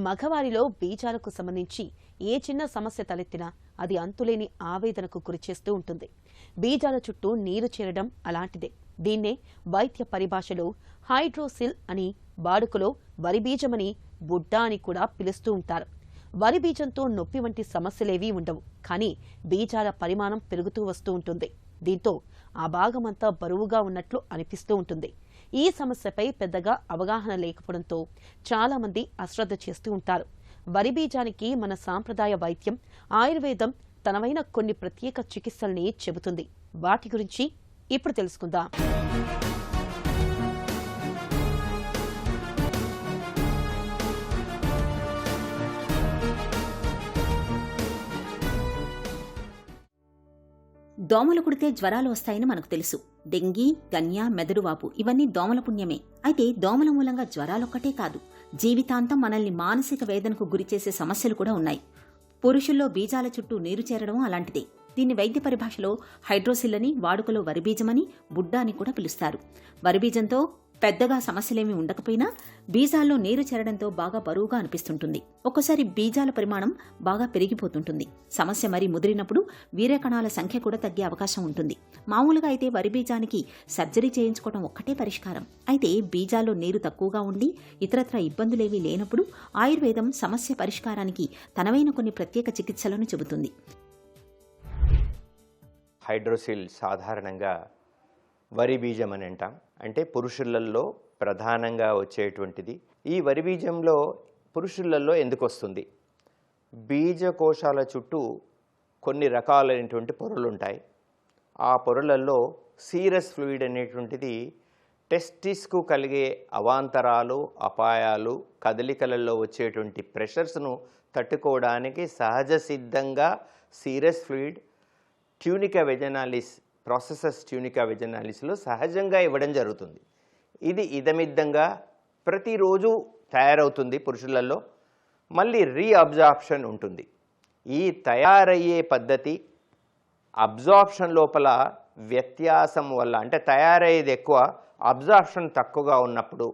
మగవారిలో బీజాలకు సంబంధించి ఏ చిన్న సమస్య తలెత్తినా అది అంతులేని ఆవేదనకు గురిచేస్తూ ఉంటుంది. బీజాల చుట్టూ నీరు చేరడం అలాంటిదే. దీన్నే వైద్య పరిభాషలో హైడ్రోసిల్ అని, వాడుకలో వరి బీజమని, బుడ్డ అని కూడా పిలుస్తూ ఉంటారు. వరి బీజంతో నొప్పి వంటి సమస్యలేవీ ఉండవు, కానీ బీజాల పరిమాణం పెరుగుతూ వస్తూ ఉంటుంది. దీంతో ఆ భాగమంతా బరువుగా ఉన్నట్లు అనిపిస్తూ ఉంటుంది. ఈ సమస్యపై పెద్దగా అవగాహన లేకపోవడంతో చాలా మంది అశ్రద్ధ చేస్తూ ఉంటారు. వరి బీజానికి మన సాంప్రదాయ వైద్యం ఆయుర్వేదం తనవైన కొన్ని ప్రత్యేక చికిత్సల్ని చెబుతుంది. వాటి గురించి ఇప్పుడు తెలుసుకుందాం. దోమలు కుడితే జ్వరాలు వస్తాయని మనకు తెలుసు. డెంగీ, గన్యా, మెదడువాపు ఇవన్నీ దోమల పుణ్యమే. అయితే దోమల మూలంగా జ్వరాలొక్కటే కాదు, జీవితాంతం మనల్ని మానసిక వేదనకు గురిచేసే సమస్యలు కూడా ఉన్నాయి. పురుషుల్లో బీజాల చుట్టూ నీరు చేరడం అలాంటిదే. దీన్ని వైద్య పరిభాషలో హైడ్రోసిల్ అని, వాడుకలో వరిబీజమని, బుడ్డ అని కూడా పిలుస్తారు. వరిబీజంతో పెద్దగా సమస్యలేమీ ఉండకపోయినా బీజాల్లో నీరు చేరడంతో బాగా బరువుగా అనిపిస్తుంటుంది. ఒక్కోసారి బీజాల పరిమాణం బాగా పెరిగిపోతుంటుంది. సమస్య మరీ ముదిరినప్పుడు వీర్యకణాల సంఖ్య కూడా తగ్గే అవకాశం ఉంటుంది. మామూలుగా అయితే వరి బీజానికి సర్జరీ చేయించుకోవడం ఒక్కటే పరిష్కారం. అయితే బీజాల్లో నీరు తక్కువగా ఉండి ఇతరత్ర ఇబ్బందులేవీ లేనప్పుడు ఆయుర్వేదం సమస్య పరిష్కారానికి తనవైన కొన్ని ప్రత్యేక చికిత్సలను చెబుతుంది. హైడ్రోసిల్ సాధారణంగా వరి బీజం అని అంటాం. అంటే పురుషులలో ప్రధానంగా వచ్చేటువంటిది. ఈ వరి బీజంలో పురుషులలో ఎందుకు వస్తుంది? బీజకోశాల చుట్టూ కొన్ని రకాలైనటువంటి పొరలు ఉంటాయి. ఆ పొరలలో సీరస్ ఫ్లూయిడ్ అనేటువంటిది టెస్టిస్కు కలిగే అవాంతరాలు, అపాయాలు, కదలికలలో వచ్చేటువంటి ప్రెషర్స్ను తట్టుకోవడానికి సహజ సిద్ధంగా సీరస్ ఫ్లూయిడ్ ట్యూనికా వెజనాలిస్, ప్రాసెసస్ ట్యూనికా వెజనాలిస్లో సహజంగా ఇవ్వడం జరుగుతుంది. ఇది ఇదమిద్దంగా ప్రతిరోజు తయారవుతుంది పురుషులలో. మళ్ళీ రీఅబ్జార్ప్షన్ ఉంటుంది. ఈ తయారయ్యే పద్ధతి అబ్జార్ప్షన్ లోపల వ్యత్యాసం వల్ల, అంటే తయారయ్యేది ఎక్కువ, అబ్జార్ప్షన్ తక్కువగా ఉన్నప్పుడు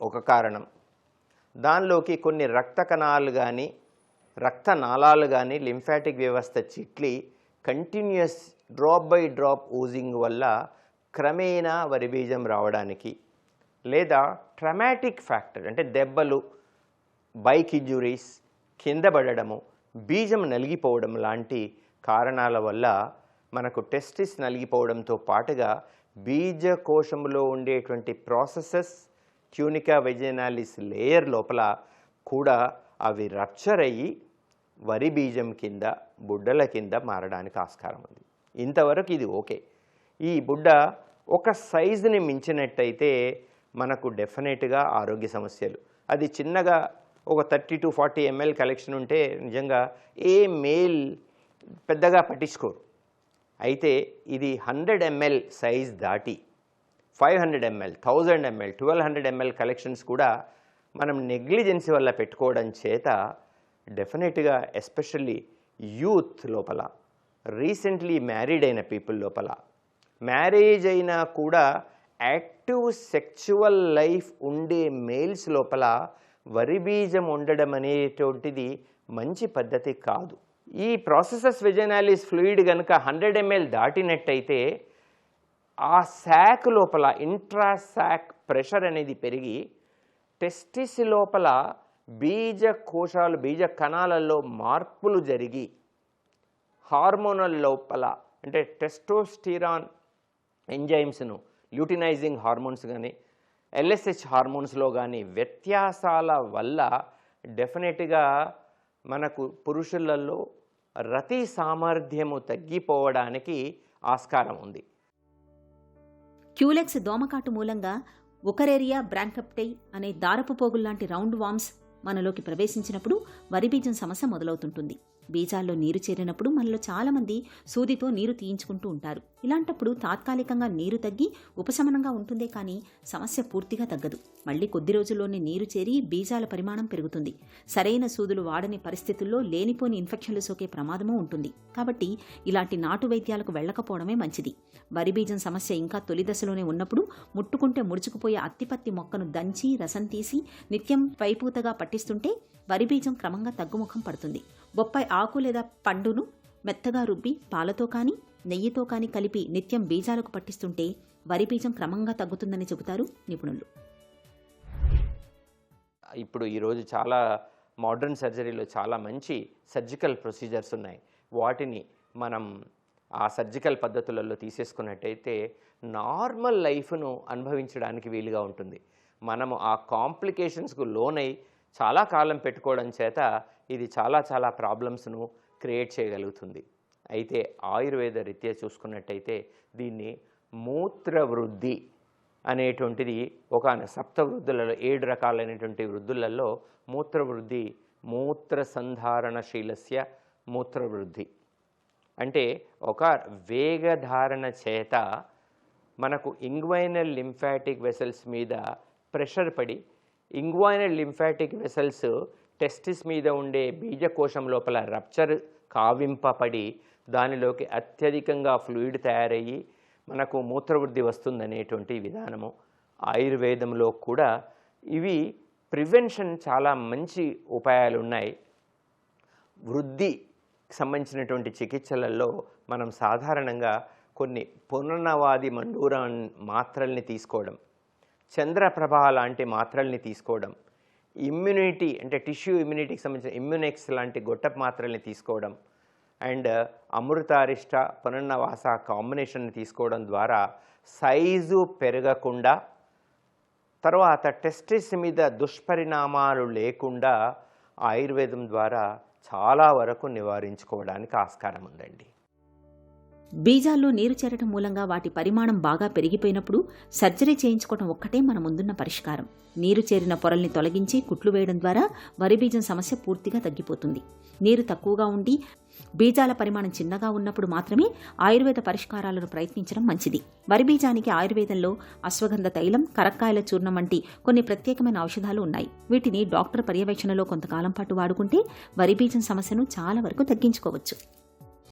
ఒక కారణం. దానిలోకి కొన్ని రక్త కణాలు కానీ, రక్తనాళాలు కానీ, లింఫాటిక్ వ్యవస్థ చిట్లి continuous drop by drop oozing వల్ల క్రమేణా వరిబీజం రావడానికి, లేదా ట్రమాటిక్ ఫ్యాక్టర్ అంటే దెబ్బలు, బైక్ ఇంజురీస్, కింద పడడము, బీజం నలిగిపోవడం లాంటి కారణాల వల్ల మనకు టెస్టిస్ నలిగిపోవడంతో పాటుగా బీజకోశంలో ఉండేటువంటి ప్రాసెసెస్ ట్యూనికా వెజనాలిస్ లేయర్ లోపల కూడా అవి రప్చర్ అయ్యి వరి బీజం కింద, బుడ్డల కింద మారడానికి ఆస్కారం ఉంది. ఇంతవరకు ఇది ఓకే. ఈ బుడ్డ ఒక సైజుని మించినట్టయితే మనకు డెఫినెట్గా ఆరోగ్య సమస్యలు. అది చిన్నగా ఒక 30 to 40 ml కలెక్షన్ ఉంటే నిజంగా ఏ మేల్ పెద్దగా పట్టించుకోరు. అయితే ఇది 100 ml సైజ్ దాటి 500 ml, 1000 ml, 1200 ml కలెక్షన్స్ కూడా మనం నెగ్లిజెన్సీ వల్ల పెట్టుకోవడం చేత డెఫినెట్గా ఎస్పెషల్లీ యూత్ లోపల, రీసెంట్లీ మ్యారీడ్ అయిన పీపుల్ లోపల, మ్యారేజ్ అయినా కూడా యాక్టివ్ సెక్చువల్ లైఫ్ ఉండే మేల్స్ లోపల వరి బీజం ఉండడం అనేటువంటిది మంచి పద్ధతి కాదు. ఈ ప్రాసెసస్ వెజనాలిస్ ఫ్లూయిడ్ కనుక 100 ml దాటినట్టయితే ఆ శాక్ లోపల ఇంట్రాశాక్ ప్రెషర్ అనేది పెరిగి టెస్టిస్ లోపల బీజ కోశాలు, బీజ కణాలలో మార్పులు జరిగి హార్మోనల్ లోపల, అంటే టెస్టోస్టిరాన్ ఎంజైమ్స్ను, ల్యూటినైజింగ్ హార్మోన్స్ కానీ, ఎల్ఎస్హెచ్ హార్మోన్స్లో కానీ వ్యత్యాసాల వల్ల డెఫినెట్గా మనకు పురుషులలో రతి సామర్థ్యము తగ్గిపోవడానికి ఆస్కారం ఉంది. క్యూలెక్స్ దోమకాటు మూలంగా ఉకరేరియా బ్రాంకప్టై అనే దారపు పోగుల్లాంటి రౌండ్ వామ్స్ మనలోకి ప్రవేశించినప్పుడు వరిబీజం సమస్య మొదలవుతుంటుంది. బీజాల్లో నీరు చేరినప్పుడు మనలో చాలామంది సూదితో నీరు తీయించుకుంటూ ఉంటారు. ఇలాంటప్పుడు తాత్కాలికంగా నీరు తగ్గి ఉపశమనంగా ఉంటుందే కానీ సమస్య పూర్తిగా తగ్గదు. మళ్ళీ కొద్ది రోజుల్లోనే నీరు చేరి బీజాల పరిమాణం పెరుగుతుంది. సరైన సూదులు వాడని పరిస్థితుల్లో లేనిపోని ఇన్ఫెక్షన్లు సోకే ప్రమాదమూ ఉంటుంది. కాబట్టి ఇలాంటి నాటు వైద్యాలకు వెళ్లకపోవడమే మంచిది. వరి బీజం సమస్య ఇంకా తొలి దశలోనే ఉన్నప్పుడు ముట్టుకుంటే ముడుచుకుపోయే అత్తిపత్తి మొక్కను దంచి రసం తీసి నిత్యం పైపూతగా పట్టిస్తుంటే వరి బీజం క్రమంగా తగ్గుముఖం పడుతుంది. బొప్పాయి ఆకు లేదా పండును మెత్తగా రుబ్బి పాలతో కానీ నెయ్యితో కానీ కలిపి నిత్యం బీజాలకు పట్టిస్తుంటే వరి బీజం క్రమంగా తగ్గుతుందని చెబుతారు నిపుణులు. ఇప్పుడు ఈరోజు చాలా మోడర్న్ సర్జరీలో చాలా మంచి సర్జికల్ ప్రొసీజర్స్ ఉన్నాయి. వాటిని మనం ఆ సర్జికల్ పద్ధతులలో తీసేసుకున్నట్టయితే నార్మల్ లైఫ్ను అనుభవించడానికి వీలుగా ఉంటుంది. మనము ఆ కాంప్లికేషన్స్కు లోనై చాలా కాలం పెట్టుకోవడం చేత ఇది చాలా ప్రాబ్లమ్స్ను క్రియేట్ చేయగలుగుతుంది. అయితే ఆయుర్వేద రీత్యా చూసుకున్నట్టయితే దీన్ని మూత్రవృద్ధి అనేటువంటిది ఒక సప్తవృద్ధులలో 7 రకాలైనటువంటి వృద్ధులలో మూత్రవృద్ధి మూత్రసంధారణశీలస్య మూత్రవృద్ధి అంటే ఒక వేగధారణ చేత మనకు ఇంగ్వైనల్ లింఫాటిక్ వెసల్స్ మీద ప్రెషర్ పడి ఇంగ్వైనల్ లింఫాటిక్ వెసల్స్ టెస్టిస్ మీద ఉండే బీజకోశం లోపల రప్చర్ కావింపబడి దానిలోకి అత్యధికంగా ఫ్లూయిడ్ తయారయ్యి మనకు మూత్రవృద్ధి వస్తుందనేటువంటి విధానము ఆయుర్వేదంలో కూడా ఇవి ప్రివెన్షన్ చాలా మంచి ఉపాయాలు ఉన్నాయి. వృద్ధి సంబంధించినటువంటి చికిత్సలలో మనం సాధారణంగా కొన్ని పునర్నవాది మండూర మాత్రల్ని తీసుకోవడం, చంద్రప్రభ లాంటి మాత్రల్ని తీసుకోవడం, ఇమ్యూనిటీ అంటే టిష్యూ ఇమ్యూనిటీకి సంబంధించిన ఇమ్యూనెక్స్ లాంటి గొట్టపు మాత్రల్ని తీసుకోవడం అండ్ అమృతారిష్ట పునర్నవాస కాంబినేషన్ని తీసుకోవడం ద్వారా సైజు పెరగకుండా తర్వాత టెస్టిస్ మీద దుష్పరిణామాలు లేకుండా ఆయుర్వేదం ద్వారా చాలా వరకు నివారించుకోవడానికి ఆస్కారం ఉందండి. బీజాల్లో నీరు చేరటం మూలంగా వాటి పరిమాణం బాగా పెరిగిపోయినప్పుడు సర్జరీ చేయించుకోవడం ఒక్కటే మన ముందున్న పరిష్కారం. నీరు చేరిన పొరల్ని తొలగించి కుట్లు వేయడం ద్వారా వరి బీజం సమస్య పూర్తిగా తగ్గిపోతుంది. నీరు తక్కువగా ఉండి బీజాల పరిమాణం చిన్నగా ఉన్నప్పుడు మాత్రమే ఆయుర్వేద పరిష్కారాలను ప్రయత్నించడం మంచిది. వరి బీజానికి ఆయుర్వేదంలో అశ్వగంధ తైలం, కరక్కాయల చూర్ణం వంటి కొన్ని ప్రత్యేకమైన ఔషధాలు ఉన్నాయి. వీటిని డాక్టర్ పర్యవేక్షణలో కొంతకాలం పాటు వాడుకుంటే వరి బీజం సమస్యను చాలా వరకు తగ్గించుకోవచ్చు.